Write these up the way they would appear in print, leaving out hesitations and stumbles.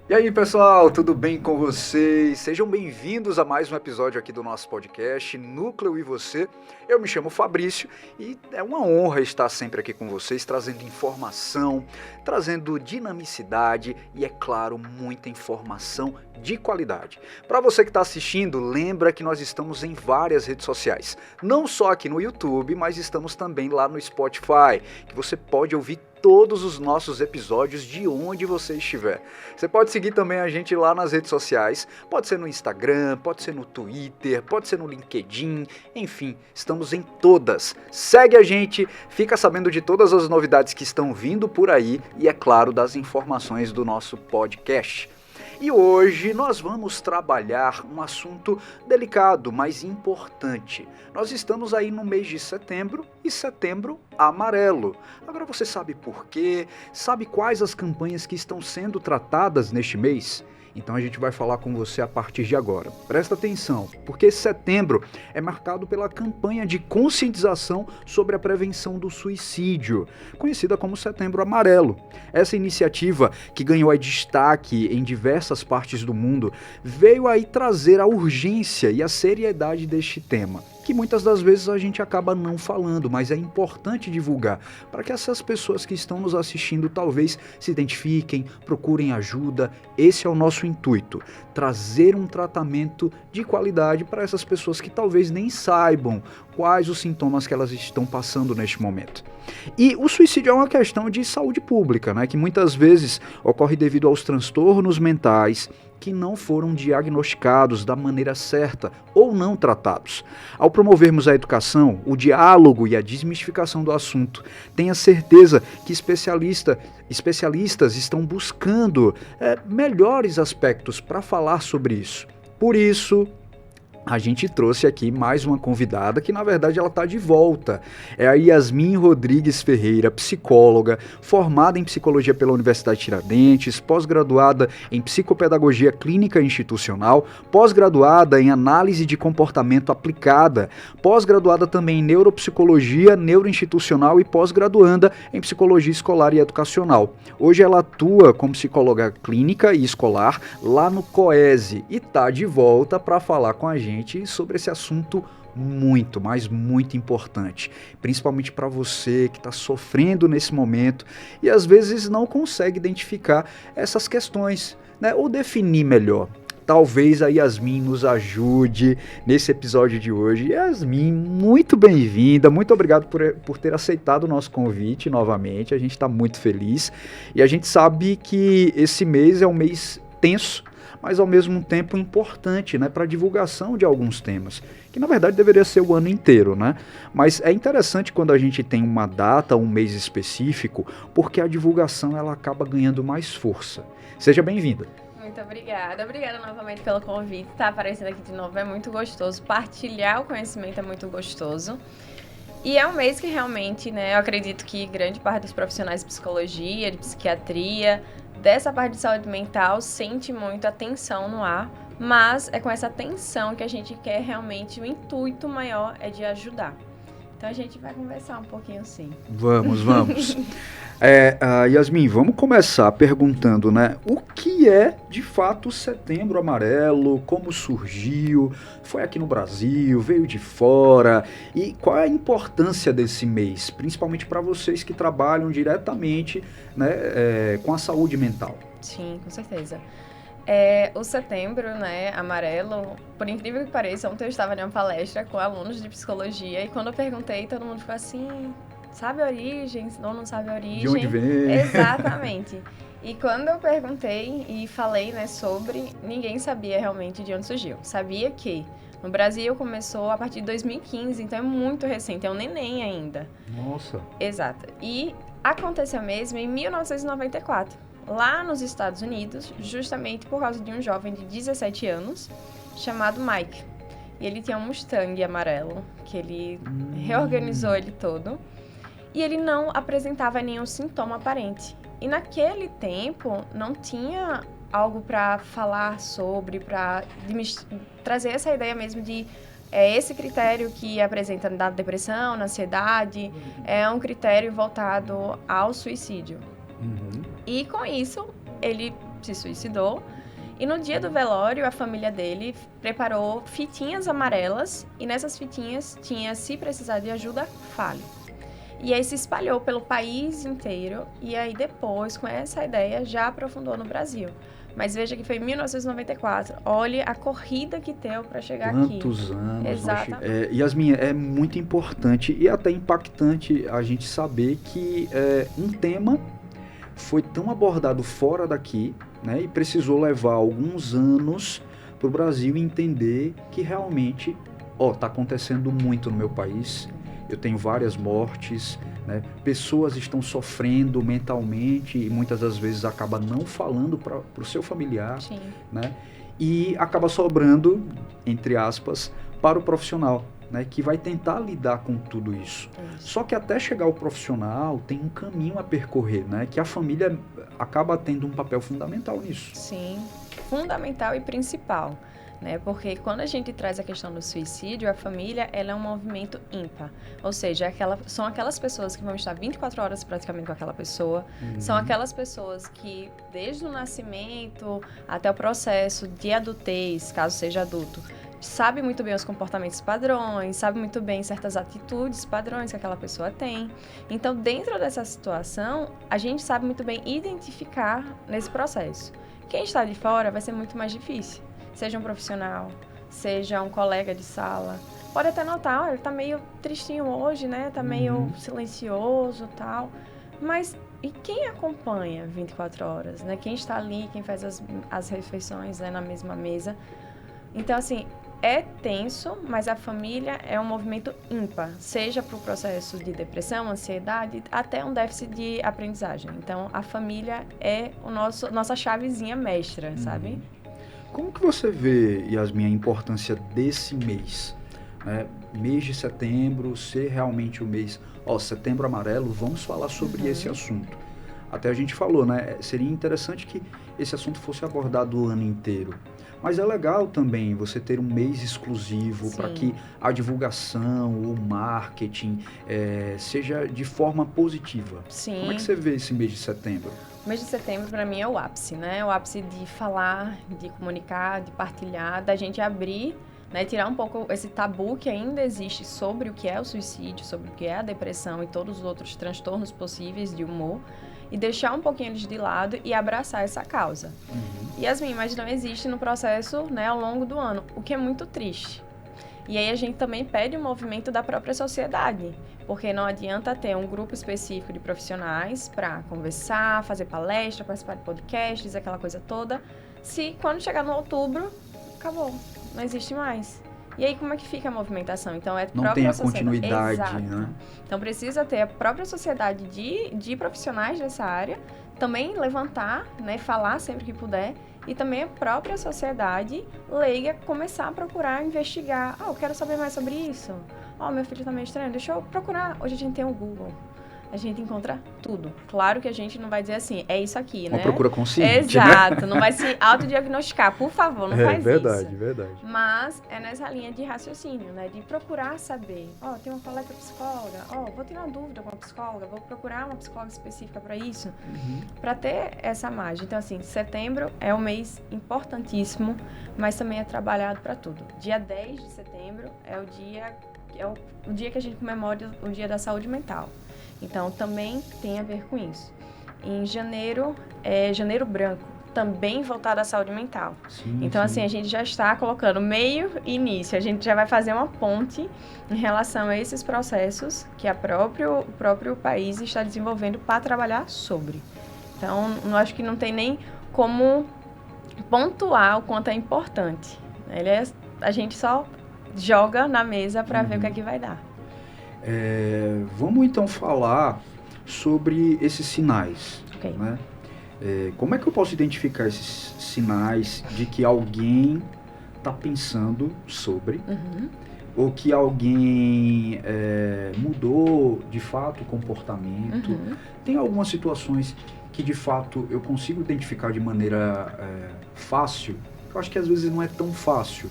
E aí, pessoal, tudo bem com vocês? Sejam bem-vindos a mais um episódio aqui do nosso podcast Núcleo e Você. Eu me chamo Fabrício e é uma honra estar sempre aqui com vocês, trazendo informação, trazendo dinamicidade e, é claro, muita informação de qualidade. Para você que está assistindo, lembra que nós estamos em várias redes sociais, não só aqui no YouTube, mas estamos também lá no Spotify, que você pode ouvir todos os nossos episódios de onde você estiver. Você pode seguir também a gente lá nas redes sociais, pode ser no Instagram, pode ser no Twitter, pode ser no LinkedIn, enfim, estamos em todas. Segue a gente, fica sabendo de todas as novidades que estão vindo por aí e, é claro, das informações do nosso podcast. E hoje nós vamos trabalhar um assunto delicado, mas importante. Nós estamos aí no mês de setembro e setembro amarelo. Agora você sabe por quê? Sabe quais as campanhas que estão sendo tratadas neste mês? Então a gente vai falar com você a partir de agora. Presta atenção, porque setembro é marcado pela campanha de conscientização sobre a prevenção do suicídio, conhecida como Setembro Amarelo. Essa iniciativa, que ganhou destaque em diversas partes do mundo, veio aí trazer a urgência e a seriedade deste tema, que muitas das vezes a gente acaba não falando, mas é importante divulgar, para que essas pessoas que estão nos assistindo talvez se identifiquem, procurem ajuda. Esse é o nosso intuito, trazer um tratamento de qualidade para essas pessoas que talvez nem saibam quais os sintomas que elas estão passando neste momento. E o suicídio é uma questão de saúde pública, né, que muitas vezes ocorre devido aos transtornos mentais que não foram diagnosticados da maneira certa ou não tratados. Ao promovermos a educação, o diálogo e a desmistificação do assunto, tenha certeza que especialistas estão buscando melhores aspectos para falar sobre isso. Por isso, a gente trouxe aqui mais uma convidada que, na verdade, ela está de volta. É a Yasmin Rodrigues Ferreira, psicóloga, formada em psicologia pela Universidade Tiradentes, pós-graduada em psicopedagogia clínica institucional, pós-graduada em análise de comportamento aplicada, pós-graduada também em neuropsicologia neuroinstitucional e pós-graduanda em psicologia escolar e educacional. Hoje ela atua como psicóloga clínica e escolar lá no COESE e está de volta para falar com a gente sobre esse assunto muito, mas muito importante, principalmente para você que está sofrendo nesse momento e às vezes não consegue identificar essas questões, né, ou definir melhor. Talvez a Yasmin nos ajude nesse episódio de hoje. Yasmin, muito bem-vinda, muito obrigado por ter aceitado o nosso convite novamente, a gente está muito feliz e a gente sabe que esse mês é um mês tenso, mas ao mesmo tempo importante, né, para a divulgação de alguns temas, que na verdade deveria ser o ano inteiro, né? Mas é interessante quando a gente tem uma data, um mês específico, porque a divulgação ela acaba ganhando mais força. Seja bem-vinda. Muito obrigada novamente pelo convite, tá aparecendo aqui de novo, é muito gostoso, partilhar o conhecimento é muito gostoso. E é um mês que realmente, né, eu acredito que grande parte dos profissionais de psicologia, de psiquiatria, dessa parte de saúde mental, sente muito a tensão no ar, mas é com essa tensão que a gente quer realmente, o intuito maior é de ajudar. Então a gente vai conversar um pouquinho sim. Vamos. Yasmin, vamos começar perguntando, né, o que é de fato o Setembro Amarelo, como surgiu, foi aqui no Brasil, veio de fora, e qual é a importância desse mês, principalmente para vocês que trabalham diretamente, né, com a saúde mental? Sim, com certeza. O Setembro, né, Amarelo, por incrível que pareça, ontem eu estava em uma palestra com alunos de psicologia e quando eu perguntei, todo mundo ficou assim, sabe a origem? Não sabe a origem. De onde vem? Exatamente. E quando eu perguntei e falei, né, sobre, ninguém sabia realmente de onde surgiu. Sabia que no Brasil começou a partir de 2015, então é muito recente, é um neném ainda. Nossa. Exato. E aconteceu mesmo em 1994. Lá nos Estados Unidos, justamente por causa de um jovem de 17 anos, chamado Mike. E ele tinha um Mustang amarelo, que ele reorganizou ele todo, e ele não apresentava nenhum sintoma aparente. E naquele tempo, não tinha algo para falar sobre, para trazer essa ideia mesmo de esse critério que apresenta na depressão, na ansiedade, é um critério voltado ao suicídio. Uhum. E com isso, ele se suicidou. E no dia do velório, a família dele preparou fitinhas amarelas e nessas fitinhas tinha: se precisar de ajuda, fale. E aí se espalhou pelo país inteiro e aí depois, com essa ideia, já aprofundou no Brasil. Mas veja que foi em 1994. Olhe a corrida que deu para chegar aqui. Quantos anos. Exatamente. Yasmin, é muito importante e até impactante a gente saber que um tema foi tão abordado fora daqui, né, e precisou levar alguns anos para o Brasil entender que realmente está acontecendo muito no meu país. Eu tenho várias mortes, né? Pessoas estão sofrendo mentalmente e muitas das vezes acaba não falando para o seu familiar, Sim. né? E acaba sobrando, entre aspas, para o profissional, né? Que vai tentar lidar com tudo isso. Só que até chegar ao profissional tem um caminho a percorrer, né? Que a família acaba tendo um papel fundamental nisso. Sim, fundamental e principal. Né? Porque quando a gente traz a questão do suicídio, a família ela é um movimento ímpar. Ou seja, são aquelas pessoas que vão estar 24 horas praticamente com aquela pessoa. São aquelas pessoas que, desde o nascimento até o processo de adultez, caso seja adulto, sabe muito bem os comportamentos padrões, sabe muito bem certas atitudes padrões que aquela pessoa tem. Então, dentro dessa situação, a gente sabe muito bem identificar nesse processo. Quem está de fora vai ser muito mais difícil. Seja um profissional, seja um colega de sala. Pode até notar, ele tá meio tristinho hoje, né? Tá meio silencioso e tal. Mas e quem acompanha 24 horas, né? Quem está ali, quem faz as refeições, né, na mesma mesa. Então, assim, é tenso, mas a família é um movimento ímpar. Seja para o processo de depressão, ansiedade, até um déficit de aprendizagem. Então, a família é nossa chavezinha mestra, sabe? Como que você vê, Yasmin, a importância desse mês? Mês de setembro ser realmente o mês, Setembro Amarelo, vamos falar sobre esse assunto. Até a gente falou, né? Seria interessante que esse assunto fosse abordado o ano inteiro. Mas é legal também você ter um mês exclusivo para que a divulgação, o marketing seja de forma positiva. Sim. Como é que você vê esse mês de setembro? O mês de setembro, para mim, é o ápice, né? O ápice de falar, de comunicar, de partilhar, da gente abrir, né? Tirar um pouco esse tabu que ainda existe sobre o que é o suicídio, sobre o que é a depressão e todos os outros transtornos possíveis de humor, e deixar um pouquinho eles de lado e abraçar essa causa. Yasmin, mas não existe no processo, né, ao longo do ano, o que é muito triste. E aí a gente também pede um movimento da própria sociedade, porque não adianta ter um grupo específico de profissionais para conversar, fazer palestra, participar de podcasts, aquela coisa toda, se quando chegar no outubro, acabou, não existe mais. E aí como é que fica a movimentação? Então não tem a continuidade, exato, né? Então precisa ter a própria sociedade de profissionais dessa área, também levantar, né, falar sempre que puder, e também a própria sociedade leiga começar a procurar, investigar. Eu quero saber mais sobre isso. Meu filho tá meio estranho, deixa eu procurar. Hoje a gente tem o Google. A gente encontra tudo. Claro que a gente não vai dizer assim, é isso aqui, né? Uma procura consciente, exato, né? Não vai se autodiagnosticar, por favor, não faz verdade, isso. Verdade. Mas é nessa linha de raciocínio, né? De procurar saber. Tem uma colega psicóloga, vou tirar uma dúvida com a psicóloga, vou procurar uma psicóloga específica para isso, para ter essa margem. Então, assim, setembro é um mês importantíssimo, mas também é trabalhado para tudo. Dia 10 de setembro é o dia que a gente comemora o Dia da Saúde Mental. Então, também tem a ver com isso. Em janeiro, é Janeiro Branco, também voltado à saúde mental. Então, assim, a gente já está colocando meio e início. A gente já vai fazer uma ponte em relação a esses processos que o próprio país está desenvolvendo para trabalhar sobre. Então, eu acho que não tem nem como pontuar o quanto é importante. A gente só joga na mesa para ver o que é que vai dar. Vamos então falar sobre esses sinais, né? Como é que eu posso identificar esses sinais de que alguém está pensando sobre, ou que alguém mudou de fato o comportamento? Tem algumas situações que de fato eu consigo identificar de maneira fácil. Eu acho que às vezes não é tão fácil,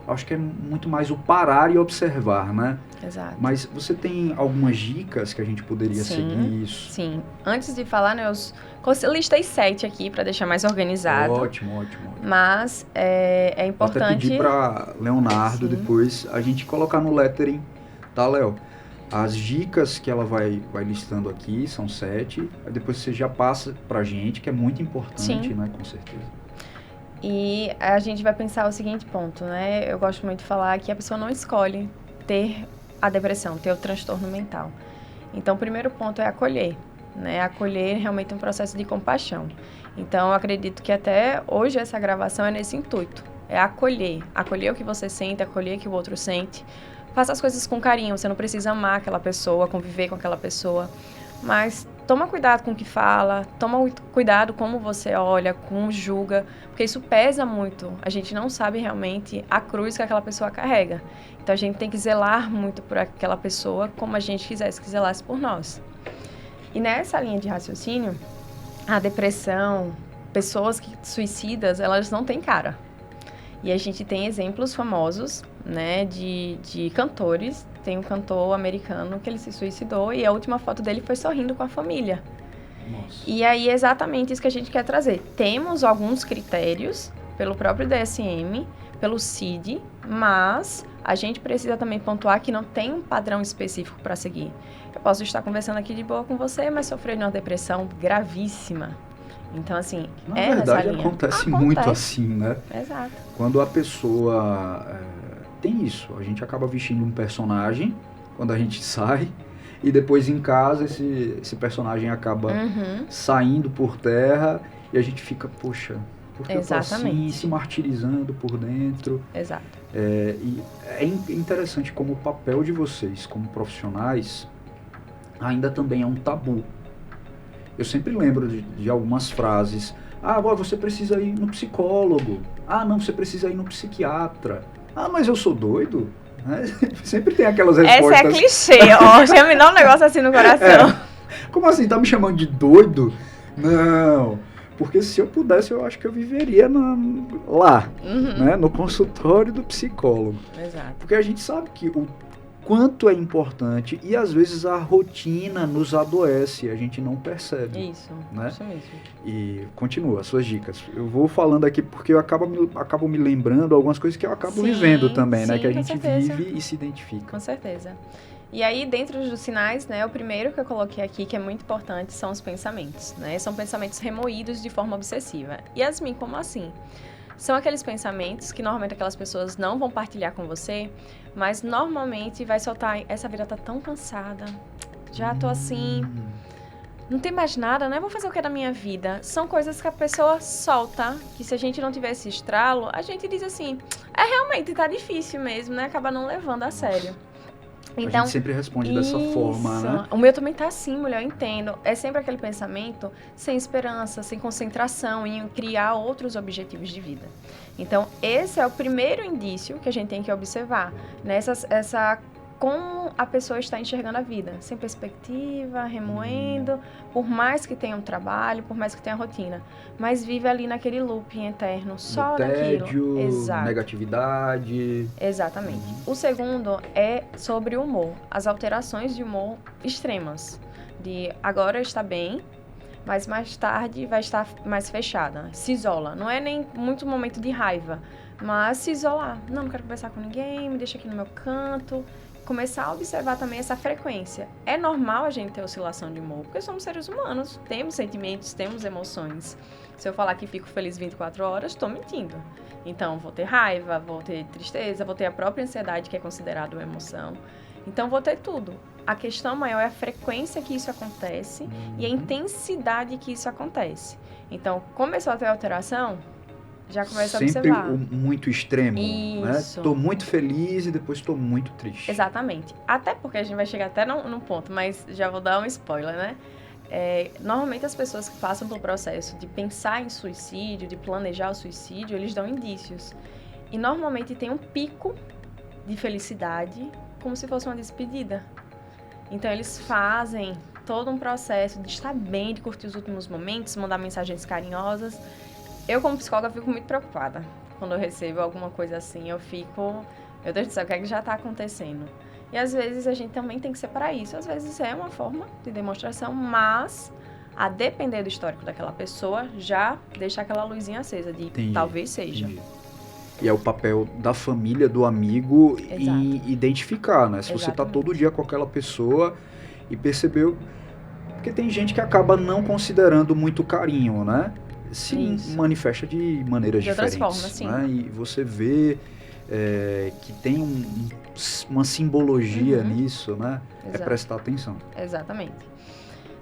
acho que é muito mais o parar e observar, né? Exato. Mas você tem algumas dicas que a gente poderia Sim, seguir isso? Sim. Antes de falar, né, eu listei 7 aqui para deixar mais organizado. Ótimo. Mas é importante... Vou até pedir para Leonardo depois a gente colocar no lettering, tá, Léo? As dicas que ela vai listando aqui são 7, aí depois você já passa pra gente, que é muito importante, né, com certeza. E a gente vai pensar o seguinte ponto, né? Eu gosto muito de falar que a pessoa não escolhe ter a depressão, ter o transtorno mental. Então, o primeiro ponto é acolher, né? Acolher realmente um processo de compaixão. Então, eu acredito que até hoje essa gravação é nesse intuito. É acolher o que você sente, acolher o que o outro sente. Faça as coisas com carinho, você não precisa amar aquela pessoa, conviver com aquela pessoa. Mas toma cuidado com o que fala, toma cuidado como você olha, como julga, porque isso pesa muito. A gente não sabe realmente a cruz que aquela pessoa carrega. Então, a gente tem que zelar muito por aquela pessoa como a gente quisesse que zelasse por nós. E nessa linha de raciocínio, a depressão, pessoas suicidas, elas não têm cara. E a gente tem exemplos famosos, né, de cantores. Tem um cantor americano que ele se suicidou e a última foto dele foi sorrindo com a família. Nossa. E aí é exatamente isso que a gente quer trazer. Temos alguns critérios pelo próprio DSM, pelo CID, mas a gente precisa também pontuar que não tem um padrão específico para seguir. Eu posso estar conversando aqui de boa com você, mas sofrer de uma depressão gravíssima. Então, assim, Na verdade, acontece muito assim, né? Exato. Quando a pessoa tem isso, a gente acaba vestindo um personagem quando a gente sai e depois em casa esse personagem acaba saindo por terra e a gente fica, poxa, por que eu tô assim, se martirizando por dentro? Exato. E é interessante como o papel de vocês como profissionais ainda também é um tabu. Eu sempre lembro de algumas frases. Ah, você precisa ir no psicólogo. Ah, não, você precisa ir no psiquiatra. Ah, mas eu sou doido? Sempre tem aquelas respostas. Essa é clichê, ó. Já me dá um negócio assim no coração. Como assim? Tá me chamando de doido? Não. Porque se eu pudesse, eu acho que eu viveria lá, né? No consultório do psicólogo. Exato. Porque a gente sabe que o quanto é importante e às vezes a rotina nos adoece, a gente não percebe. Isso, né? Isso mesmo. E continua, as suas dicas. Eu vou falando aqui porque eu acabo me lembrando algumas coisas que eu acabo vivendo também, né? Que a gente vive e se identifica. Com certeza. E aí, dentro dos sinais, né, o primeiro que eu coloquei aqui, que é muito importante, são os pensamentos, né? São pensamentos remoídos de forma obsessiva. Yasmin, como assim? São aqueles pensamentos que normalmente aquelas pessoas não vão partilhar com você, mas normalmente vai soltar, essa vida tá tão cansada, já tô assim, não tem mais nada, né? Vou fazer o que da minha vida? São coisas que a pessoa solta, que se a gente não tiver esse estralo, a gente diz assim, realmente tá difícil mesmo, né? Acaba não levando a sério. Então, a gente sempre responde dessa forma, né? O meu também tá assim, mulher, eu entendo. É sempre aquele pensamento sem esperança, sem concentração em criar outros objetivos de vida. Então, esse é o primeiro indício que a gente tem que observar, né? Como a pessoa está enxergando a vida, sem perspectiva, remoendo, por mais que tenha um trabalho, por mais que tenha rotina, mas vive ali naquele looping eterno, só naquilo. Tédio, negatividade. Exatamente. O segundo é sobre o humor, as alterações de humor extremas, de agora está bem, mas mais tarde vai estar mais fechada, se isola. Não é nem muito momento de raiva, mas se isolar. Não quero conversar com ninguém, me deixa aqui no meu canto. Começar a observar também essa frequência. É normal a gente ter oscilação de humor, porque somos seres humanos, temos sentimentos, temos emoções. Se eu falar que fico feliz 24 horas, estou mentindo. Então, vou ter raiva, vou ter tristeza, vou ter a própria ansiedade, que é considerada uma emoção. Então, vou ter tudo. A questão maior é a frequência que isso acontece e a intensidade que isso acontece. Então, começou a ter alteração, já começa a observar. Sempre muito extremo, isso. Né? Tô muito feliz e depois tô muito triste. Exatamente. Até porque a gente vai chegar até num ponto, mas já vou dar um spoiler, né? Normalmente as pessoas que passam pelo processo de pensar em suicídio, de planejar o suicídio, eles dão indícios. E normalmente tem um pico de felicidade, como se fosse uma despedida. Então eles fazem todo um processo de estar bem, de curtir os últimos momentos, mandar mensagens carinhosas. Eu, como psicóloga, fico muito preocupada. Quando eu recebo alguma coisa assim, eu fico... Meu Deus do céu, o que é que já está acontecendo? E às vezes a gente também tem que separar isso. Às vezes é uma forma de demonstração, mas a depender do histórico daquela pessoa, já deixa aquela luzinha acesa de talvez seja. Entendi. E é o papel da família, do amigo em identificar, né? Se você tá todo dia com aquela pessoa e percebeu... Porque tem gente que acaba não considerando muito carinho, né? Se manifesta de maneiras diferentes. De outras formas, sim. Né? E você vê que tem uma simbologia nisso, né? Exato. É prestar atenção. Exatamente.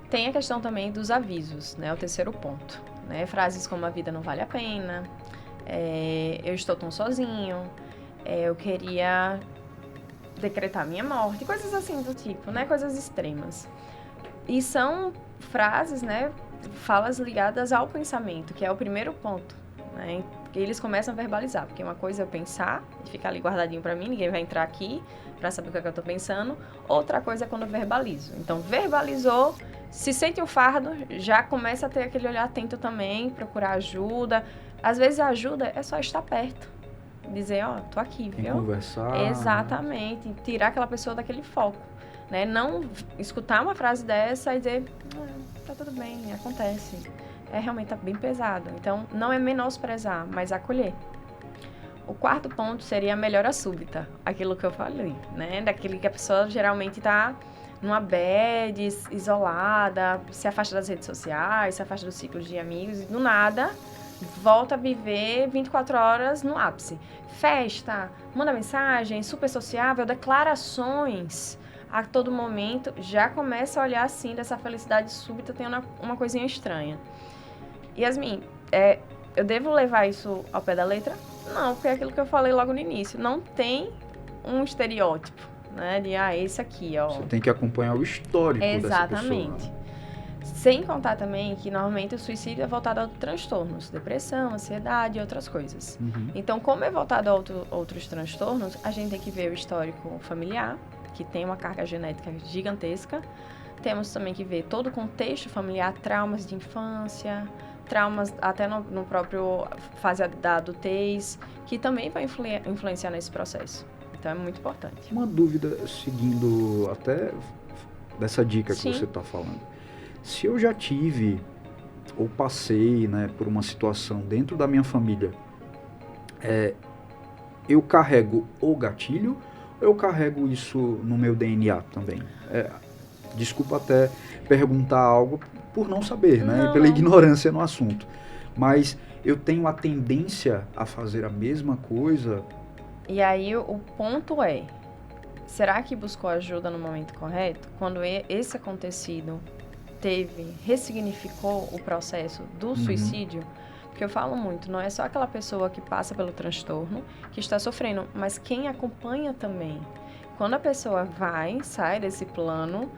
Tem a questão também dos avisos, né? O terceiro ponto. Né? Frases como a vida não vale a pena, eu estou tão sozinho, eu queria decretar minha morte, coisas assim do tipo, né? Coisas extremas. E são frases, né? Falas ligadas ao pensamento, que é o primeiro ponto, né? Que eles começam a verbalizar, porque uma coisa é eu pensar e ficar ali guardadinho pra mim, ninguém vai entrar aqui pra saber o que é que eu tô pensando. Outra coisa é quando eu verbalizo. Então, verbalizou, se sente o fardo, já começa a ter aquele olhar atento também, procurar ajuda. Às vezes a ajuda é só estar perto, dizer, ó, tô aqui, viu? Conversar. Exatamente, tirar aquela pessoa daquele foco, né? Não escutar uma frase dessa e dizer, tá tudo bem, acontece. Realmente tá bem pesado. Então, não é menosprezar, mas acolher. O quarto ponto seria a melhora súbita, aquilo que eu falei, né? Daquele que a pessoa geralmente tá numa bad, isolada, se afasta das redes sociais, se afasta do ciclo de amigos e do nada volta a viver 24 horas no ápice. Festa, manda mensagem, super sociável, declarações a todo momento, já começa a olhar assim dessa felicidade súbita, tem uma coisinha estranha. Yasmin, eu devo levar isso ao pé da letra? Não, porque é aquilo que eu falei logo no início. Não tem um estereótipo, né? De, esse aqui, ó. Você tem que acompanhar o histórico dessa pessoa. Exatamente. Sem contar também que, normalmente, o suicídio é voltado a transtornos. Depressão, ansiedade e outras coisas. Então, como é voltado a outros transtornos, a gente tem que ver o histórico familiar, que tem uma carga genética gigantesca. Temos também que ver todo o contexto familiar, traumas de infância, traumas até no próprio fase da adultez, que também vai influenciar nesse processo. Então, é muito importante. Uma dúvida, seguindo até dessa dica que você está falando. Se eu já tive ou passei, né, por uma situação dentro da minha família, eu carrego o gatilho ou eu carrego isso no meu DNA também? Desculpa até perguntar algo por não saber, né? Pela ignorância no assunto. Mas eu tenho a tendência a fazer a mesma coisa. E aí o ponto é, será que buscou ajuda no momento correto? Quando esse acontecido ressignificou o processo do suicídio? Porque eu falo muito, não é só aquela pessoa que passa pelo transtorno que está sofrendo, mas quem acompanha também. Quando a pessoa sai desse plano,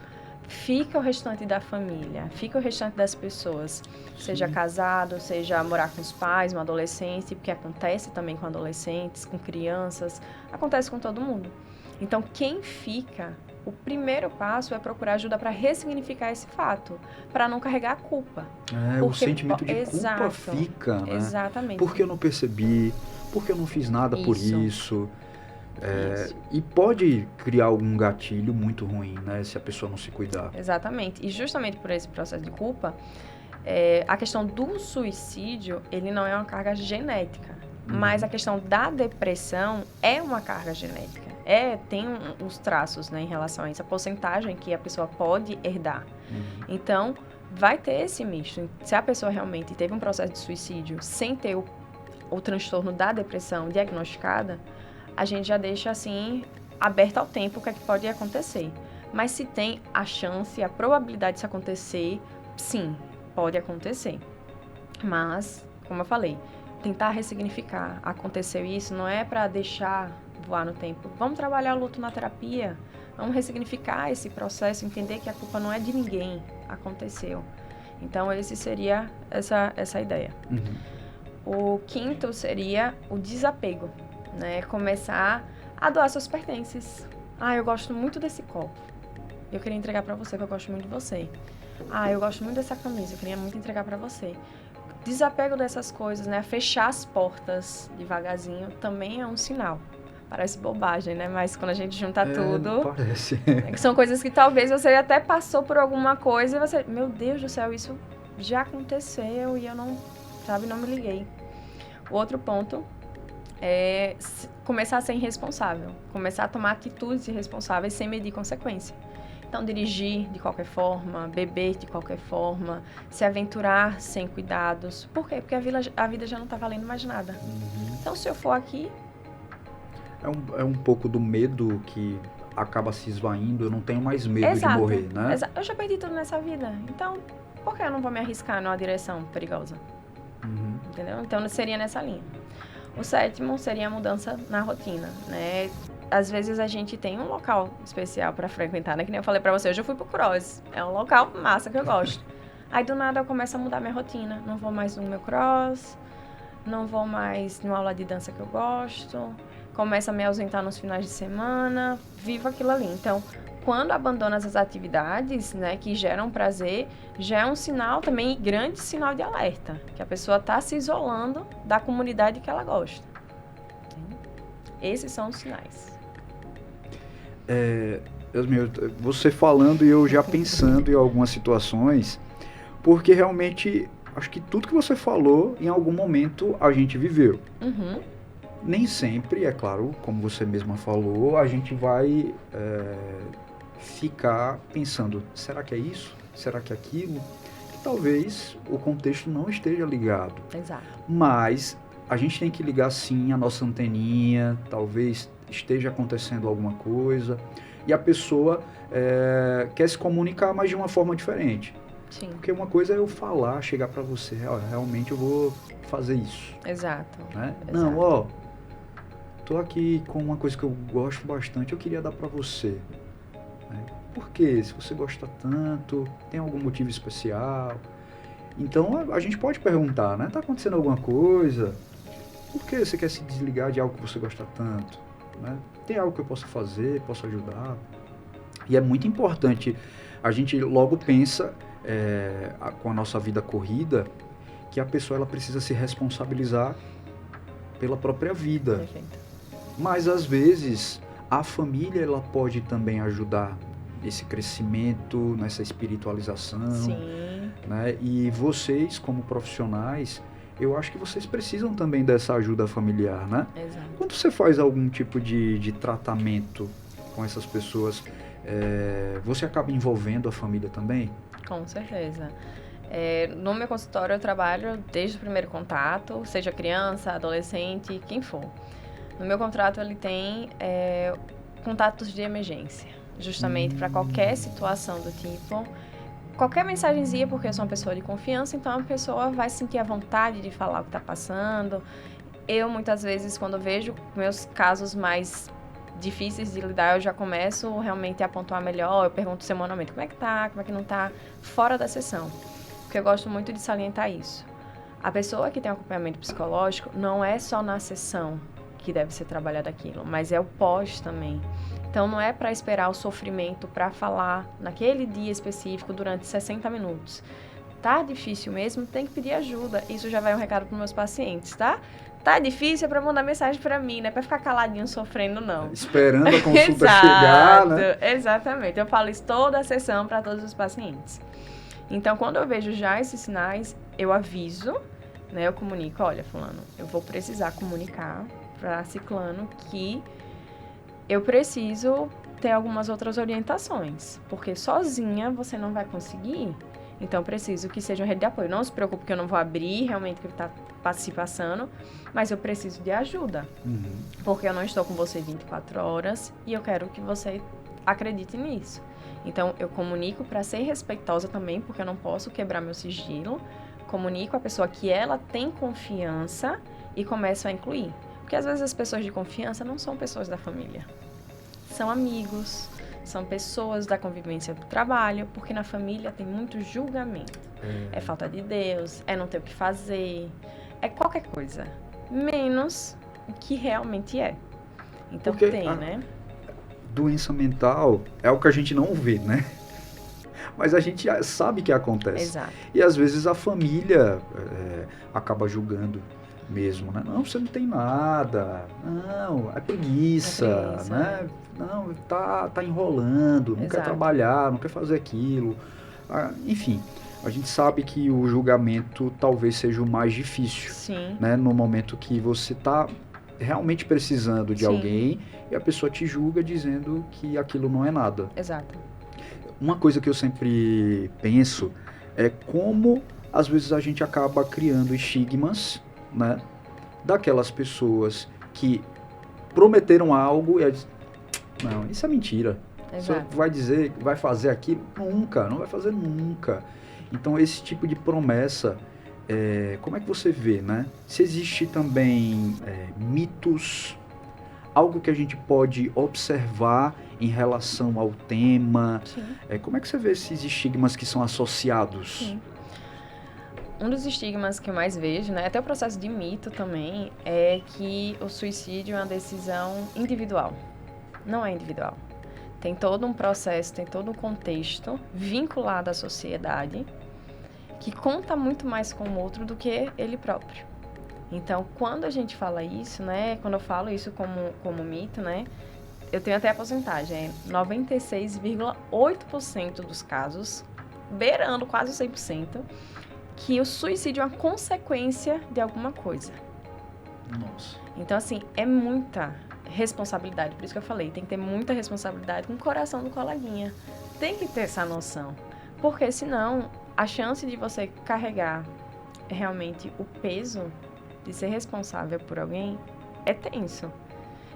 fica o restante da família, fica o restante das pessoas, seja casado, seja morar com os pais, um adolescente, porque acontece também com adolescentes, com crianças, acontece com todo mundo. Então, quem fica, o primeiro passo é procurar ajuda para ressignificar esse fato, para não carregar a culpa. O sentimento de culpa fica, né? Exatamente. Porque eu não percebi, porque eu não fiz nada por isso. E pode criar algum gatilho muito ruim, né, se a pessoa não se cuidar. Exatamente. E justamente por esse processo de culpa, a questão do suicídio, ele não é uma carga genética. Mas a questão da depressão é uma carga genética. Tem uns traços, né, em relação a isso, a porcentagem que a pessoa pode herdar. Então, vai ter esse misto. Se a pessoa realmente teve um processo de suicídio sem ter o transtorno da depressão diagnosticada, a gente já deixa, assim, aberto ao tempo o que é que pode acontecer. Mas se tem a chance, a probabilidade disso acontecer, sim, pode acontecer. Mas, como eu falei, tentar ressignificar. Aconteceu isso, não é para deixar voar no tempo. Vamos trabalhar o luto na terapia, vamos ressignificar esse processo, entender que a culpa não é de ninguém, aconteceu. Então, esse seria essa ideia. O quinto seria o desapego. Né, começar a doar seus pertences. Eu gosto muito desse copo. Eu queria entregar pra você, que eu gosto muito de você. Eu gosto muito dessa camisa, eu queria muito entregar pra você. desapego dessas coisas, né? Fechar as portas devagarzinho também é um sinal. Parece bobagem, né? Mas quando a gente junta tudo... Parece. Que são coisas que talvez você até passou por alguma coisa e você... Meu Deus do céu, isso já aconteceu e eu não, sabe, não me liguei. O outro ponto é começar a ser irresponsável. Começar a tomar atitudes irresponsáveis sem medir consequência. Então, dirigir de qualquer forma, beber de qualquer forma, se aventurar sem cuidados. Por quê? Porque a vida já não está valendo mais nada. Então, se eu for aqui... É um pouco do medo que acaba se esvaindo. Eu não tenho mais medo Exato, de morrer, né? Eu já perdi tudo nessa vida. Então, por que eu não vou me arriscar numa direção perigosa? Entendeu? Então, seria nessa linha. O 7º seria a mudança na rotina, né? Às vezes a gente tem um local especial para frequentar, né? Que nem eu falei para você, hoje eu fui pro cross. É um local massa que eu gosto. Aí, do nada, eu começo a mudar minha rotina. Não vou mais no meu cross, não vou mais numa aula de dança que eu gosto, começo a me ausentar nos finais de semana, vivo aquilo ali. Então, quando abandona essas atividades, né, que geram prazer, já é um sinal também, grande sinal de alerta, que a pessoa está se isolando da comunidade que ela gosta. Esses são os sinais. Yasmin, você falando e eu já pensando em algumas situações, porque realmente acho que tudo que você falou, em algum momento a gente viveu. Nem sempre, é claro, como você mesma falou, a gente vai ficar pensando, será que é isso? Será que é aquilo? Que talvez o contexto não esteja ligado. Exato. Mas a gente tem que ligar sim a nossa anteninha, talvez esteja acontecendo alguma coisa, e a pessoa quer se comunicar, mas de uma forma diferente. Sim. Porque uma coisa é eu falar, chegar para você, realmente eu vou fazer isso. Exato. Né? Exato. Não, tô aqui com uma coisa que eu gosto bastante, eu queria dar para você. Né? Por quê? Se você gosta tanto, tem algum motivo especial? Então a gente pode perguntar, né? Tá acontecendo alguma coisa? Por que você quer se desligar de algo que você gosta tanto? Né? Tem algo que eu possa fazer, posso ajudar? E é muito importante, a gente logo pensa, com a nossa vida corrida, que a pessoa ela precisa se responsabilizar pela própria vida. Perfeito. Mas às vezes a família ela pode também ajudar nesse crescimento, nessa espiritualização. Sim. Né? E vocês, como profissionais, eu acho que vocês precisam também dessa ajuda familiar, né? Exato. Quando você faz algum tipo de tratamento com essas pessoas, você acaba envolvendo a família também? Com certeza. No meu consultório eu trabalho desde o primeiro contato, seja criança, adolescente, quem for. No meu contrato ele tem contatos de emergência, justamente para qualquer situação do tipo. Qualquer mensagenzinha, porque eu sou uma pessoa de confiança, então a pessoa vai sentir a vontade de falar o que está passando. Eu, muitas vezes, quando vejo meus casos mais difíceis de lidar, eu já começo realmente a pontuar melhor, eu pergunto semanalmente como é que tá, como é que não tá, fora da sessão. Porque eu gosto muito de salientar isso. A pessoa que tem acompanhamento psicológico não é só na sessão que deve ser trabalhado aquilo, mas é o pós também. Então, não é para esperar o sofrimento para falar naquele dia específico durante 60 minutos. Tá difícil mesmo, tem que pedir ajuda. Isso já vai um recado para meus pacientes, tá? Tá difícil é para mandar mensagem para mim, não é para ficar caladinho sofrendo, não. Esperando a consulta chegar, né? Exatamente. Eu falo isso toda a sessão para todos os pacientes. Então, quando eu vejo já esses sinais, eu aviso, né? Eu comunico, olha, fulano, eu vou precisar comunicar para ciclano que eu preciso ter algumas outras orientações, porque sozinha você não vai conseguir. Então, eu preciso que seja uma rede de apoio. Não se preocupe que eu não vou abrir realmente o que está se passando, mas eu preciso de ajuda. Porque eu não estou com você 24 horas e eu quero que você acredite nisso. Então, eu comunico para ser respeitosa também, porque eu não posso quebrar meu sigilo. Comunico a pessoa que ela tem confiança e começo a incluir. Porque às vezes as pessoas de confiança não são pessoas da família. São amigos, são pessoas da convivência do trabalho, porque na família tem muito julgamento. É falta de Deus, é não ter o que fazer, é qualquer coisa. Menos o que realmente é. Então porque tem, né? Doença mental é o que a gente não vê, né? mas a gente sabe que acontece. Exato. E às vezes a família acaba julgando mesmo, né? Não, você não tem nada, não, é preguiça, né? Não, tá enrolando, não quer trabalhar, não quer fazer aquilo. Enfim, a gente sabe que o julgamento talvez seja o mais difícil, Sim. né? No momento que você tá realmente precisando de alguém e a pessoa te julga dizendo que aquilo não é nada. Exato. Uma coisa que eu sempre penso é como às vezes a gente acaba criando estigmas, né, daquelas pessoas que prometeram algo e não, isso é mentira. Exato. Você vai dizer, vai fazer aquilo? Nunca, não vai fazer nunca. Então esse tipo de promessa, como é que você vê, né? Se existe também mitos, algo que a gente pode observar em relação ao tema, como é que você vê esses estigmas que são associados? Sim. Um dos estigmas que eu mais vejo, né, até o processo de mito também, é que o suicídio é uma decisão individual. Não é individual. Tem todo um processo, tem todo um contexto vinculado à sociedade que conta muito mais com o outro do que ele próprio. Então, quando a gente fala isso, né, quando eu falo isso como mito, né, eu tenho até a porcentagem, 96,8% dos casos, beirando quase 100%, que o suicídio é uma consequência de alguma coisa. Nossa. Então, assim, é muita responsabilidade. Por isso que eu falei, tem que ter muita responsabilidade com o coração do coleguinha. Tem que ter essa noção. Porque, senão, a chance de você carregar realmente o peso de ser responsável por alguém é tenso.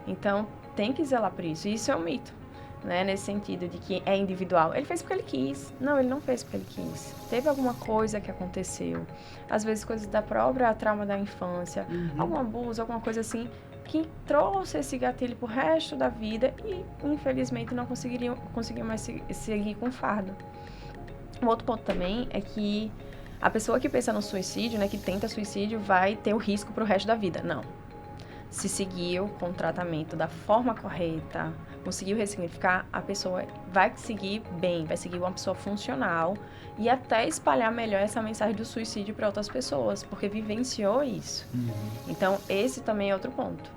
Então, tem que zelar por isso. E isso é um mito. Né, nesse sentido de que é individual. Ele fez porque ele quis. Não, ele não fez porque ele quis. Teve alguma coisa que aconteceu. Às vezes coisas da própria trauma da infância, algum abuso, alguma coisa assim, que trouxe esse gatilho pro resto da vida e, infelizmente, não conseguiu mais seguir com o fardo. Um outro ponto também é que a pessoa que pensa no suicídio, né, que tenta suicídio, vai ter o risco pro resto da vida. Não. Se seguiu com o tratamento da forma correta, conseguiu ressignificar, a pessoa vai seguir bem, vai seguir uma pessoa funcional e até espalhar melhor essa mensagem do suicídio para outras pessoas, porque vivenciou isso. Então, esse também é outro ponto.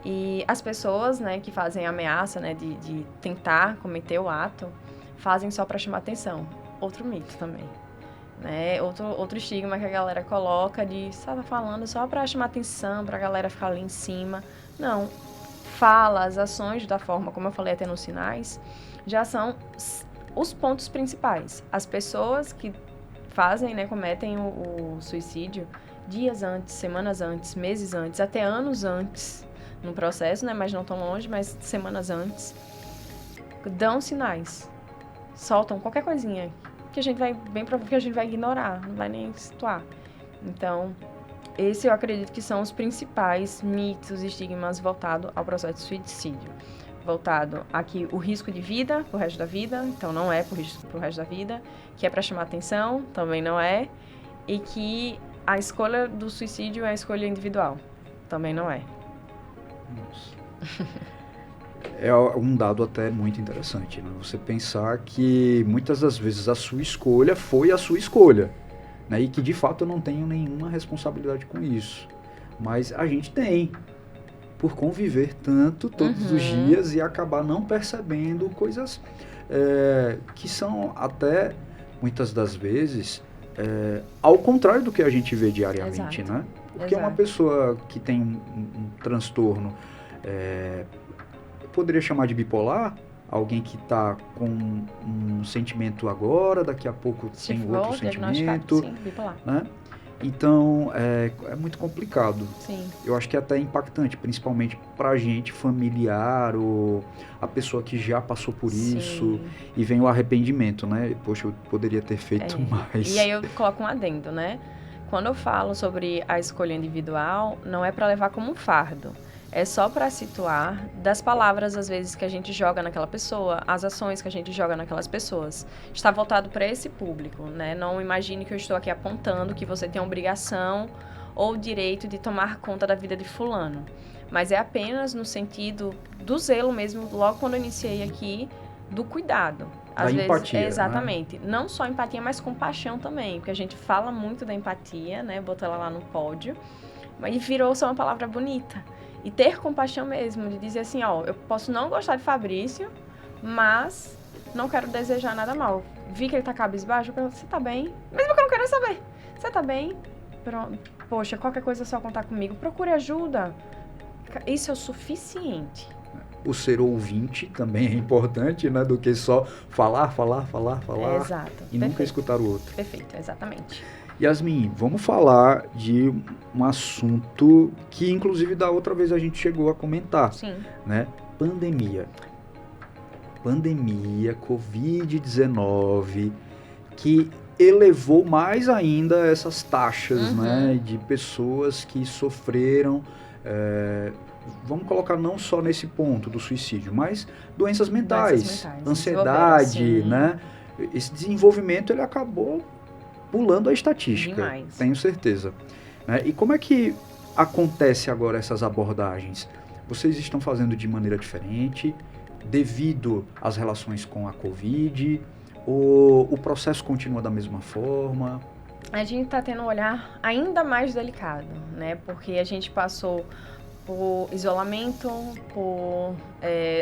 E as pessoas, né, que fazem ameaça, né, de tentar cometer o ato, fazem só para chamar atenção. Outro mito também. Né? Outro estigma que a galera coloca de estava falando só para chamar atenção, para a galera ficar ali em cima. Não. Fala, as ações da forma, como eu falei até nos sinais, já são os pontos principais. As pessoas que fazem, né, cometem o suicídio dias antes, semanas antes, meses antes, até anos antes no processo, né, mas não tão longe, mas semanas antes, dão sinais, soltam qualquer coisinha que a gente vai, bem provável que a gente vai ignorar, não vai nem situar. Então, esse eu acredito que são os principais mitos e estigmas voltados ao processo de suicídio. Voltado aqui o risco de vida pro resto da vida, então não é pro resto da vida, que é para chamar atenção, também não é, e que a escolha do suicídio é a escolha individual, também não é. Nossa. É um dado até muito interessante, né? Você pensar que muitas das vezes a sua escolha foi a sua escolha, né? E que de fato eu não tenho nenhuma responsabilidade com isso. Mas a gente tem, por conviver tanto todos os dias e acabar não percebendo coisas que são até, muitas das vezes, ao contrário do que a gente vê diariamente, né? Porque uma pessoa que tem um transtorno, poderia chamar de bipolar, alguém que está com um sentimento agora, daqui a pouco tem outro sentimento, sim, bipolar. Né? Então, é muito complicado. Sim. Eu acho que é até impactante, principalmente para a gente familiar, ou a pessoa que já passou por isso, e vem o arrependimento, né? Poxa, eu poderia ter feito mais. E aí eu coloco um adendo, né? Quando eu falo sobre a escolha individual, não é para levar como um fardo. É só para situar das palavras, às vezes, que a gente joga naquela pessoa, as ações que a gente joga naquelas pessoas. Está voltado para esse público, né? Não imagine que eu estou aqui apontando que você tem a obrigação ou o direito de tomar conta da vida de fulano. Mas é apenas no sentido do zelo mesmo, logo quando eu iniciei aqui, do cuidado. às vezes, empatia, exatamente. Né? Não só empatia, mas compaixão também, porque a gente fala muito da empatia, né? Botou ela lá no pódio, mas virou só uma palavra bonita. E ter compaixão mesmo, de dizer assim, ó, eu posso não gostar de Fabrício, mas não quero desejar nada mal. Vi que ele tá cabisbaixo, eu pergunto, você tá bem? Mesmo que eu não quero saber. Você tá bem? Pronto. Poxa, qualquer coisa é só contar comigo. Procure ajuda. Isso é o suficiente. O ser ouvinte também é importante, né? Do que só falar. Exato. E nunca escutar o outro. Perfeito, exatamente. Yasmin, vamos falar de um assunto que, inclusive, da outra vez a gente chegou a comentar. Sim. Né? Pandemia, Covid-19, que elevou mais ainda essas taxas, né? De pessoas que sofreram... vamos colocar não só nesse ponto do suicídio, mas doenças mentais, ansiedade, né? Esse desenvolvimento, ele acabou pulando a estatística, demais. Tenho certeza. Né? E como é que acontece agora essas abordagens? Vocês estão fazendo de maneira diferente, devido às relações com a Covid, ou o processo continua da mesma forma? A gente está tendo um olhar ainda mais delicado, né? Porque a gente passou por isolamento, por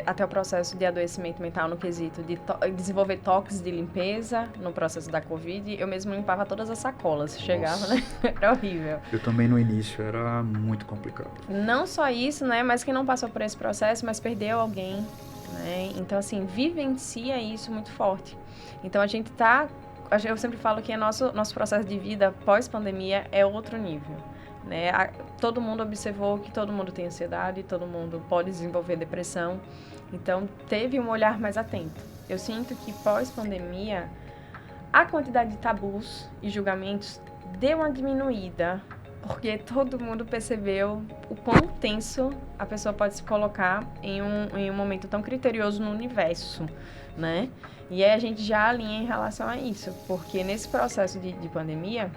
até o processo de adoecimento mental no quesito de desenvolver toques de limpeza no processo da Covid. Eu mesmo limpava todas as sacolas, chegava, né? Era horrível. Eu também no início, era muito complicado. Não só isso, né? Mas quem não passou por esse processo, mas perdeu alguém, né? Então, assim, vivencia isso muito forte. Então, a gente tá... Eu sempre falo que nosso processo de vida pós-pandemia é outro nível. Né? Todo mundo observou que todo mundo tem ansiedade, todo mundo pode desenvolver depressão, então teve um olhar mais atento. Eu sinto que pós-pandemia a quantidade de tabus e julgamentos deu uma diminuída, porque todo mundo percebeu o quão tenso a pessoa pode se colocar em um momento tão criterioso no universo, né? E aí a gente já alinha em relação a isso, porque nesse processo de pandemia,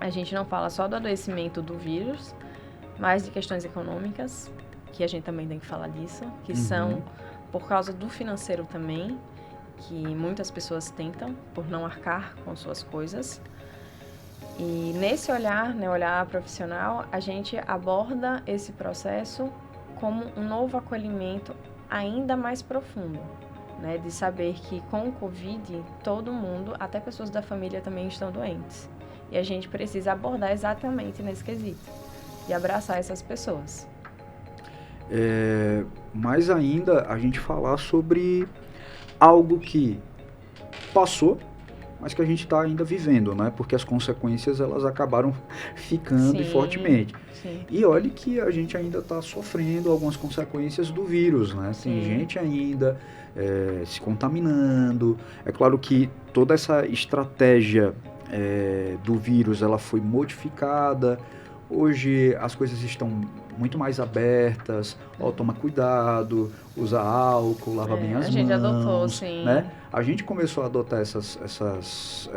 a gente não fala só do adoecimento do vírus, mas de questões econômicas, que a gente também tem que falar disso, que são por causa do financeiro também, que muitas pessoas tentam por não arcar com suas coisas. E nesse olhar, né, olhar profissional, a gente aborda esse processo como um novo acolhimento ainda mais profundo, né, de saber que com o Covid, todo mundo, até pessoas da família também estão doentes. E a gente precisa abordar exatamente nesse quesito e abraçar essas pessoas. Mais ainda, a gente falar sobre algo que passou, mas que a gente está ainda vivendo, né? Porque as consequências, elas acabaram ficando fortemente. Sim. E olhe que a gente ainda está sofrendo algumas consequências do vírus, né? Tem gente ainda se contaminando. É claro que toda essa estratégia do vírus, ela foi modificada. Hoje as coisas estão muito mais abertas. Toma cuidado, usa álcool, lava bem as mãos. A gente adotou, sim. Né? A gente começou a adotar essas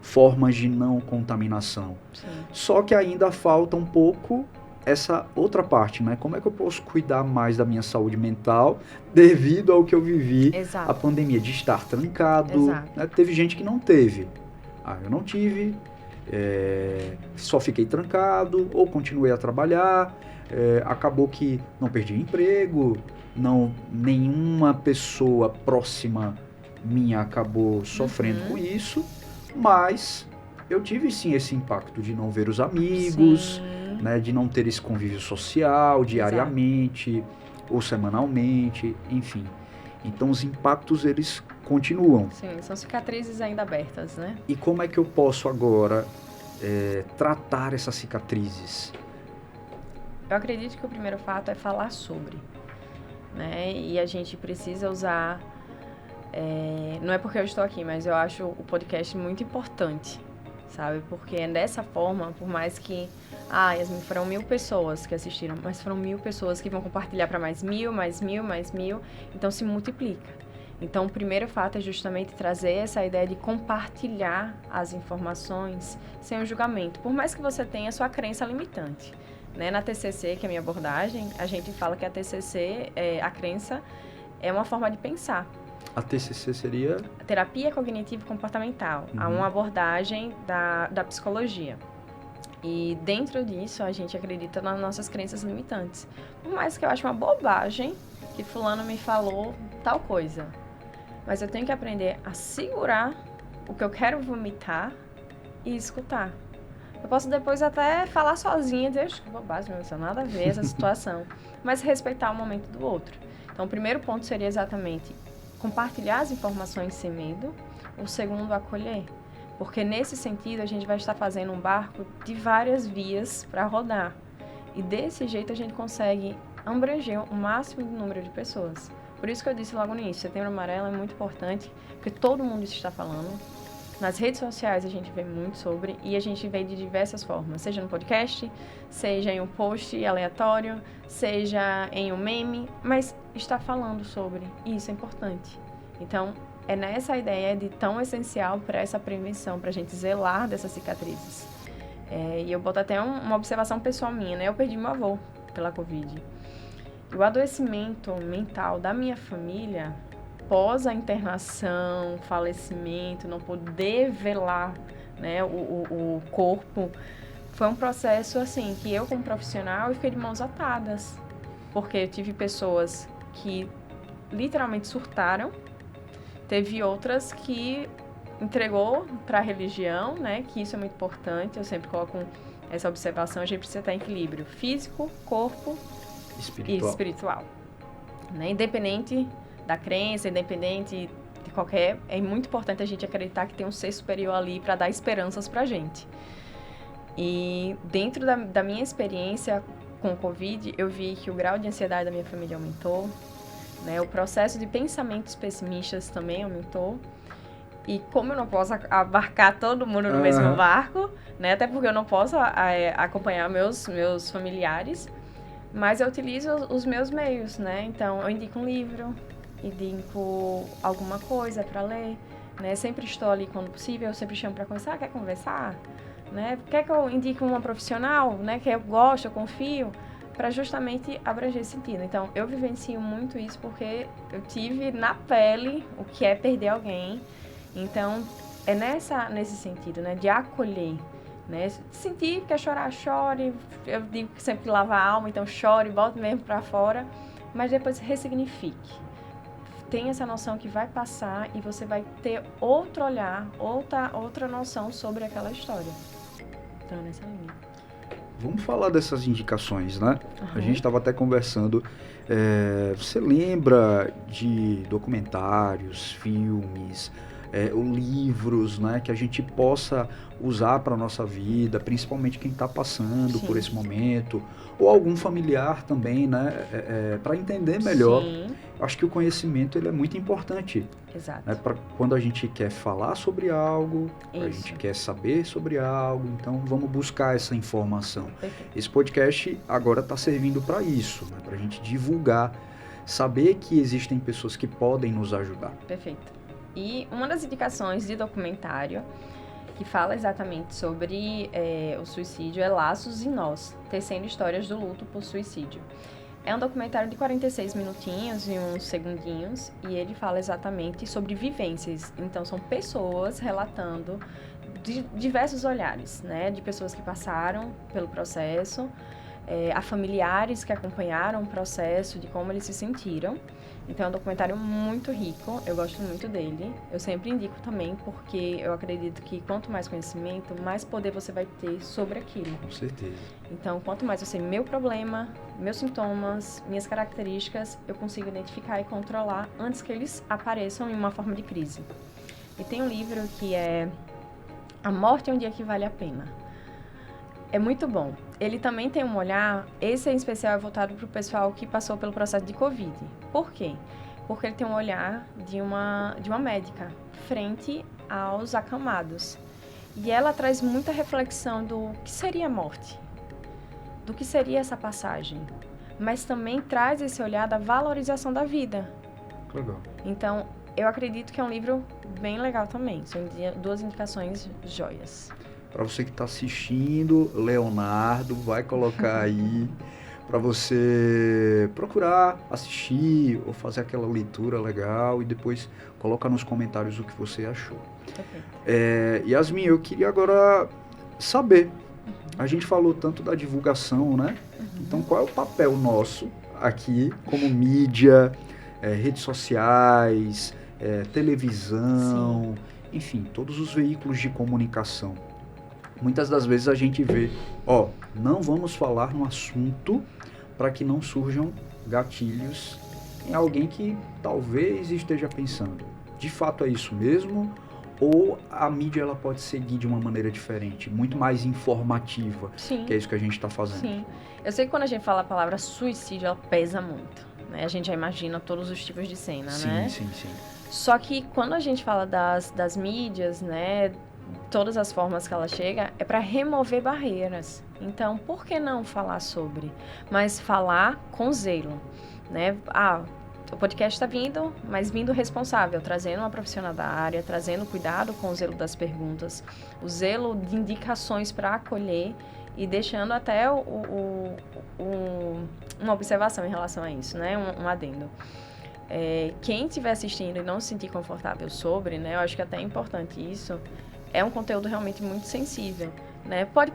formas de não contaminação. Sim. Só que ainda falta um pouco essa outra parte, né? Como é que eu posso cuidar mais da minha saúde mental devido ao que eu vivi, a pandemia, de estar trancado. Né? Teve gente que não teve. Eu não tive, só fiquei trancado, ou continuei a trabalhar, acabou que não perdi emprego, nenhuma pessoa próxima minha acabou sofrendo com isso, mas eu tive sim esse impacto de não ver os amigos, né, de não ter esse convívio social diariamente ou semanalmente, enfim. Então os impactos, eles continuam. Sim, são cicatrizes ainda abertas, né? E como é que eu posso agora tratar essas cicatrizes? Eu acredito que o primeiro fato é falar sobre, né? E a gente precisa usar... não é porque eu estou aqui, mas eu acho o podcast muito importante, sabe? Porque é dessa forma, por mais que... Yasmin, foram 1000 pessoas que assistiram, mas foram 1000 pessoas que vão compartilhar para mais 1000, mais 1000, mais 1000, então se multiplica. Então, o primeiro fato é justamente trazer essa ideia de compartilhar as informações sem o julgamento, por mais que você tenha a sua crença limitante. Né? Na TCC, que é a minha abordagem, a gente fala que a TCC, a crença, é uma forma de pensar. A TCC seria? Terapia Cognitivo-Comportamental. Há uma abordagem da psicologia. E dentro disso, a gente acredita nas nossas crenças limitantes. Por mais que eu ache uma bobagem que fulano me falou tal coisa. Mas eu tenho que aprender a segurar o que eu quero vomitar e escutar. Eu posso depois até falar sozinha e dizer, que bobagem, não tem nada a ver essa situação. Mas respeitar o momento do outro. Então, o primeiro ponto seria exatamente compartilhar as informações sem medo. O segundo, acolher. Porque nesse sentido, a gente vai estar fazendo um barco de várias vias para rodar. E desse jeito, a gente consegue abranger o máximo de número de pessoas. Por isso que eu disse logo no início, Setembro Amarelo é muito importante, porque todo mundo está falando. Nas redes sociais a gente vê muito sobre, e a gente vê de diversas formas, seja no podcast, seja em um post aleatório, seja em um meme, mas está falando sobre, e isso é importante. Então, é nessa ideia de tão essencial para essa prevenção, para a gente zelar dessas cicatrizes. E eu boto até uma observação pessoal minha, né? Eu perdi meu avô pela Covid. O adoecimento mental da minha família, pós a internação, falecimento, não poder velar, né, o corpo, foi um processo assim que eu como profissional eu fiquei de mãos atadas, porque eu tive pessoas que literalmente surtaram, teve outras que entregou para a religião, né, que isso é muito importante, eu sempre coloco essa observação, a gente precisa estar em equilíbrio físico, corpo e espiritual, né, independente da crença, independente de qualquer... É muito importante a gente acreditar que tem um ser superior ali para dar esperanças pra gente. E dentro da minha experiência com o Covid, eu vi que o grau de ansiedade da minha família aumentou, né? O processo de pensamentos pessimistas também aumentou. E como eu não posso abarcar todo mundo no mesmo barco, né? Até porque eu não posso acompanhar meus familiares, mas eu utilizo os meus meios, né? Então, eu indico um livro, indico alguma coisa para ler, né? Sempre estou ali quando possível, eu sempre chamo para conversar, quer conversar, né? Quer que eu indique uma profissional, né? Que eu gosto, eu confio, para justamente abranger esse sentido. Então, eu vivencio muito isso porque eu tive na pele o que é perder alguém. Então, é nesse sentido, né? De acolher, né? Sentir, quer chorar, chore. Eu digo que sempre lava a alma, então chore, bote mesmo para fora, mas depois ressignifique. Tem essa noção que vai passar e você vai ter outro olhar, outra noção sobre aquela história. Então, nessa linha. Vamos falar dessas indicações, né? A gente estava até conversando. Você lembra de documentários, filmes, ou livros, né? Que a gente possa usar para a nossa vida, principalmente quem está passando por esse momento, ou algum familiar também, né? Para entender melhor. Sim. Acho que o conhecimento ele é muito importante. Exato. Né? Quando a gente quer falar sobre algo, a gente quer saber sobre algo, então vamos buscar essa informação. Perfeito. Esse podcast agora está servindo para isso, né? Para a gente divulgar, saber que existem pessoas que podem nos ajudar. Perfeito. E uma das indicações de documentário que fala exatamente sobre o suicídio é Laços e Nós, tecendo histórias do luto por suicídio. É um documentário de 46 minutinhos e uns segundinhos, e ele fala exatamente sobre vivências. Então, são pessoas relatando de diversos olhares, né? De pessoas que passaram pelo processo, a familiares que acompanharam o processo, de como eles se sentiram. Então, é um documentário muito rico, eu gosto muito dele. Eu sempre indico também, porque eu acredito que quanto mais conhecimento, mais poder você vai ter sobre aquilo. Com certeza. Então, quanto mais eu sei meu problema, meus sintomas, minhas características, eu consigo identificar e controlar antes que eles apareçam em uma forma de crise. E tem um livro que é A Morte é um Dia que Vale a Pena. É muito bom. Ele também tem um olhar, esse em especial é voltado para o pessoal que passou pelo processo de Covid. Por quê? Porque ele tem um olhar de uma médica frente aos acamados. E ela traz muita reflexão do que seria a morte, do que seria essa passagem, mas também traz esse olhar da valorização da vida. Legal. Então, eu acredito que é um livro bem legal também. São 2 indicações joias. Para você que está assistindo, Leonardo vai colocar aí, para você procurar, assistir ou fazer aquela leitura legal e depois colocar nos comentários o que você achou. Yasmin, eu queria agora saber, a gente falou tanto da divulgação, né? Então qual é o papel nosso aqui como mídia, redes sociais, televisão, enfim, todos os veículos de comunicação? Muitas das vezes a gente vê, não vamos falar no assunto para que não surjam gatilhos em alguém que talvez esteja pensando. De fato é isso mesmo? Ou a mídia ela pode seguir de uma maneira diferente, muito mais informativa, Sim. que é isso que a gente está fazendo? Sim. Eu sei que quando a gente fala a palavra suicídio, ela pesa muito, né? A gente já imagina todos os tipos de cena, né? Sim. Só que quando a gente fala das mídias, né, todas as formas que ela chega, é para remover barreiras. Então, por que não falar sobre? Mas falar com zelo, né? O podcast está vindo, mas vindo responsável, trazendo uma profissional da área, trazendo cuidado com o zelo das perguntas, o zelo de indicações para acolher e deixando até uma observação em relação a isso, né? Um adendo. Quem estiver assistindo e não se sentir confortável sobre, né? Eu acho que até é importante isso. É um conteúdo realmente muito sensível, né? Pode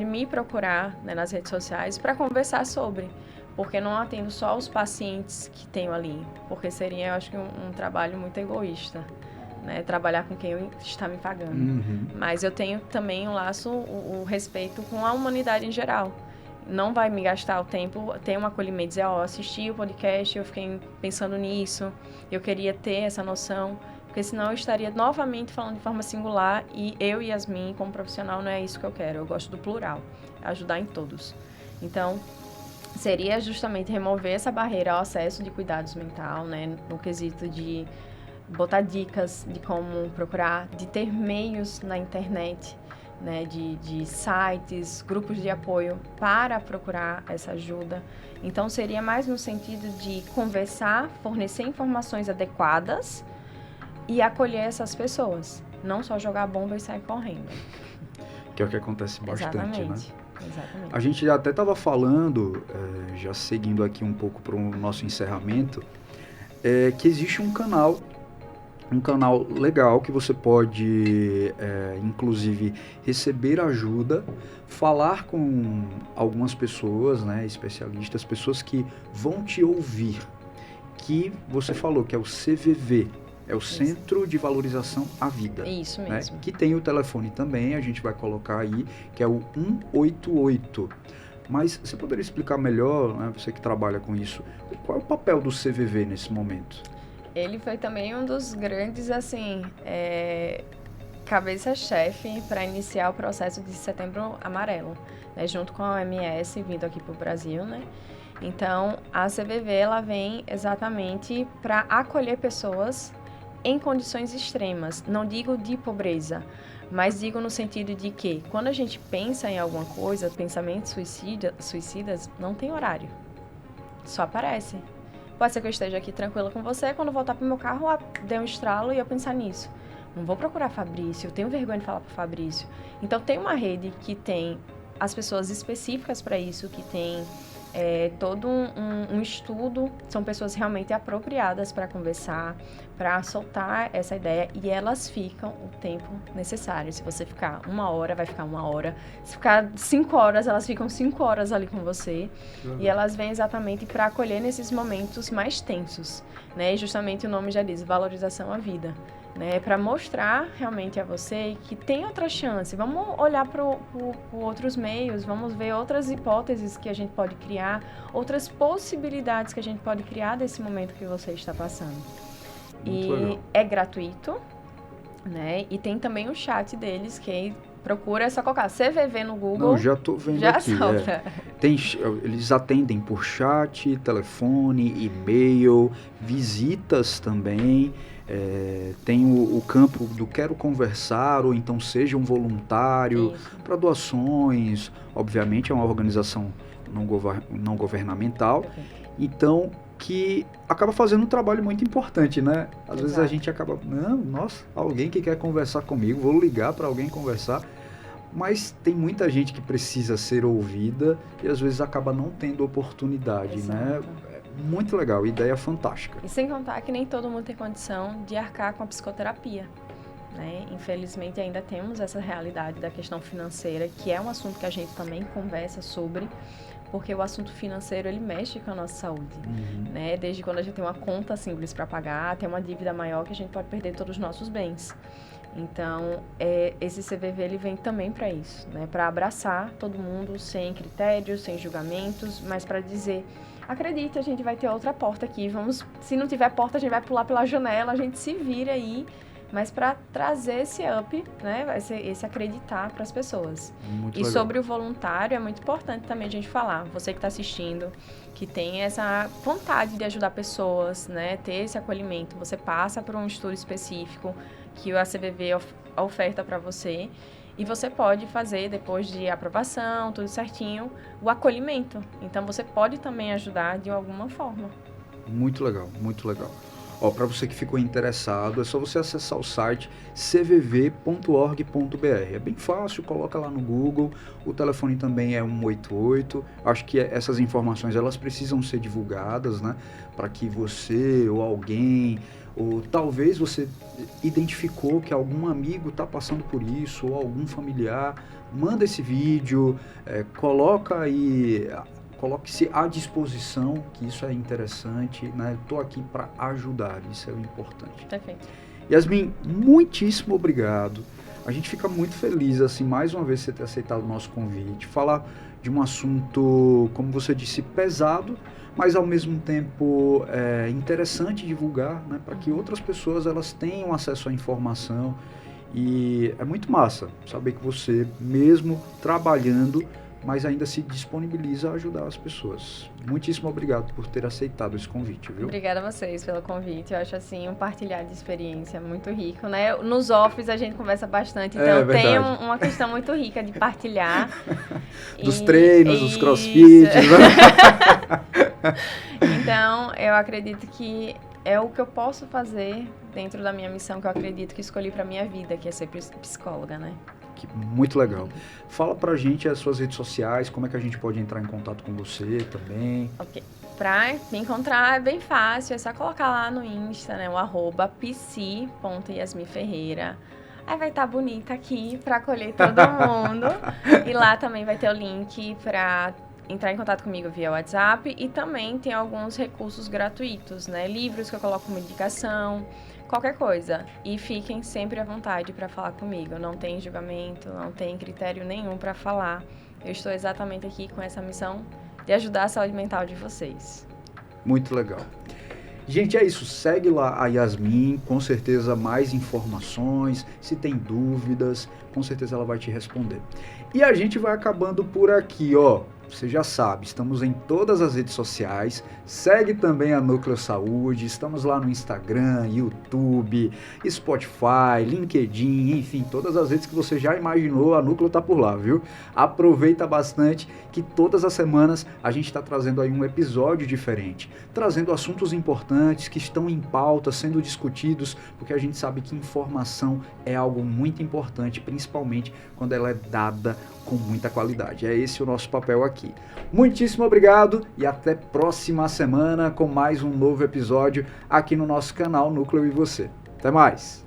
me procurar, né, nas redes sociais para conversar sobre. Porque não atendo só os pacientes que tenho ali, porque seria, eu acho que um trabalho muito egoísta, né? Trabalhar com quem está me pagando. Mas eu tenho também um laço, o respeito com a humanidade em geral. Não vai me gastar o tempo, ter um acolhimento, dizer, assisti o podcast, eu fiquei pensando nisso, eu queria ter essa noção, porque senão eu estaria novamente falando de forma singular e eu e Yasmin, como profissional, não é isso que eu quero. Eu gosto do plural, ajudar em todos. Então, seria justamente remover essa barreira ao acesso de cuidados mental, né, no quesito de botar dicas de como procurar, de ter meios na internet, né, de sites, grupos de apoio para procurar essa ajuda. Então, seria mais no sentido de conversar, fornecer informações adequadas e acolher essas pessoas, não só jogar bomba e sair correndo. Que é o que acontece bastante, Exatamente. né? Exatamente. A gente até estava falando, já seguindo aqui um pouco para o nosso encerramento, que existe um canal legal que você pode, inclusive, receber ajuda, falar com algumas pessoas, né, especialistas, pessoas que vão te ouvir, que você falou que é o CVV, é o Centro de Valorização à Vida. Isso mesmo. Né? Que tem o telefone também, a gente vai colocar aí, que é o 188. Mas você poderia explicar melhor, né, você que trabalha com isso, qual é o papel do CVV nesse momento? Ele foi também um dos grandes, assim, cabeça-chefe para iniciar o processo de Setembro Amarelo, né, junto com a OMS, vindo aqui para o Brasil, né? Então, a CVV, ela vem exatamente para acolher pessoas em condições extremas. Não digo de pobreza, mas digo no sentido de que, quando a gente pensa em alguma coisa, pensamentos suicidas, não tem horário. Só aparece. Pode ser que eu esteja aqui tranquila com você, quando eu voltar pro meu carro, dê um estralo e eu pensar nisso. Não vou procurar Fabrício, eu tenho vergonha de falar pro Fabrício. Então, tem uma rede que tem as pessoas específicas para isso, que tem todo um estudo, são pessoas realmente apropriadas para conversar, para soltar essa ideia, e elas ficam o tempo necessário. Se você ficar 1 hora, vai ficar 1 hora. Se ficar 5 horas, elas ficam 5 horas ali com você. E elas vêm exatamente para acolher nesses momentos mais tensos, né? E justamente o nome já diz, valorização à vida. Né, para mostrar realmente a você que tem outra chance. Vamos olhar para outros meios, vamos ver outras hipóteses que a gente pode criar, outras possibilidades que a gente pode criar desse momento que você está passando. Muito legal. É gratuito, né? E tem também o chat deles, que procura, é só colocar CVV no Google. Não, já tô vendo já aqui. solta. Eles atendem por chat, telefone, e-mail, visitas também. Tem o campo do quero conversar, ou então seja um voluntário, para doações. Obviamente é uma organização não governamental, então que acaba fazendo um trabalho muito importante, né? Às vezes a gente acaba, alguém que quer conversar comigo, vou ligar para alguém conversar, mas tem muita gente que precisa ser ouvida e às vezes acaba não tendo oportunidade, né? Muito legal, ideia fantástica. E sem contar que nem todo mundo tem condição de arcar com a psicoterapia, né? Infelizmente ainda temos essa realidade da questão financeira, que é um assunto que a gente também conversa sobre, porque o assunto financeiro ele mexe com a nossa saúde, né? Desde quando a gente tem uma conta simples para pagar, até uma dívida maior que a gente pode perder todos os nossos bens. Então, esse CVV ele vem também para isso, né? Para abraçar todo mundo sem critérios, sem julgamentos, mas para dizer: acredite, a gente vai ter outra porta aqui. Se não tiver porta, a gente vai pular pela janela, a gente se vira aí, mas para trazer esse up, né? Vai ser esse acreditar para as pessoas. Muito e legal. Sobre o voluntário, é muito importante também a gente falar. Você que está assistindo, que tem essa vontade de ajudar pessoas, né? Ter esse acolhimento. Você passa por um estudo específico que o ACVV oferta para você. E você pode fazer, depois de aprovação, tudo certinho, o acolhimento. Então, você pode também ajudar de alguma forma. Muito legal, muito legal. Ó, para você que ficou interessado, é só você acessar o site cvv.org.br. É bem fácil, coloca lá no Google. O telefone também é 188. Acho que essas informações elas precisam ser divulgadas, né? Para que você ou alguém, ou talvez você identificou que algum amigo está passando por isso, ou algum familiar, manda esse vídeo, coloque-se à disposição, que isso é interessante, né? Estou aqui para ajudar, isso é o importante. Perfeito. Yasmin, muitíssimo obrigado. A gente fica muito feliz, assim, mais uma vez você ter aceitado o nosso convite, falar de um assunto, como você disse, pesado, mas ao mesmo tempo interessante divulgar, né? Para que outras pessoas elas tenham acesso à informação. E é muito massa saber que você, mesmo trabalhando, mas ainda se disponibiliza a ajudar as pessoas. Muitíssimo obrigado por ter aceitado esse convite, viu? Obrigada a vocês pelo convite. Eu acho, assim, um partilhar de experiência muito rico, né? Nos offs a gente conversa bastante, então tem uma questão muito rica de partilhar. Dos treinos, dos crossfits. Então, eu acredito que é o que eu posso fazer dentro da minha missão, que eu acredito que escolhi para minha vida, que é ser psicóloga, né? Muito legal. Fala pra gente as suas redes sociais, como é que a gente pode entrar em contato com você também. Ok. Pra me encontrar é bem fácil, é só colocar lá no Insta, né, o @psi.yasminferreira. Aí vai estar bonita aqui pra acolher todo mundo. E lá também vai ter o link pra entrar em contato comigo via WhatsApp. E também tem alguns recursos gratuitos, né, livros que eu coloco como indicação, qualquer coisa. E fiquem sempre à vontade para falar comigo. Não tem julgamento, não tem critério nenhum para falar. Eu estou exatamente aqui com essa missão de ajudar a saúde mental de vocês. Muito legal. Gente, é isso. Segue lá a Yasmin, com certeza mais informações. Se tem dúvidas, com certeza ela vai te responder. E a gente vai acabando por aqui, ó. Você já sabe, estamos em todas as redes sociais, segue também a Núcleo Saúde, estamos lá no Instagram, YouTube, Spotify, LinkedIn, enfim, todas as redes que você já imaginou, a Núcleo tá por lá, viu? Aproveita bastante que todas as semanas a gente está trazendo aí um episódio diferente, trazendo assuntos importantes que estão em pauta, sendo discutidos, porque a gente sabe que informação é algo muito importante, principalmente quando ela é dada com muita qualidade. É esse o nosso papel aqui. Muitíssimo obrigado e até próxima semana com mais um novo episódio aqui no nosso canal Núcleo e Você. Até mais!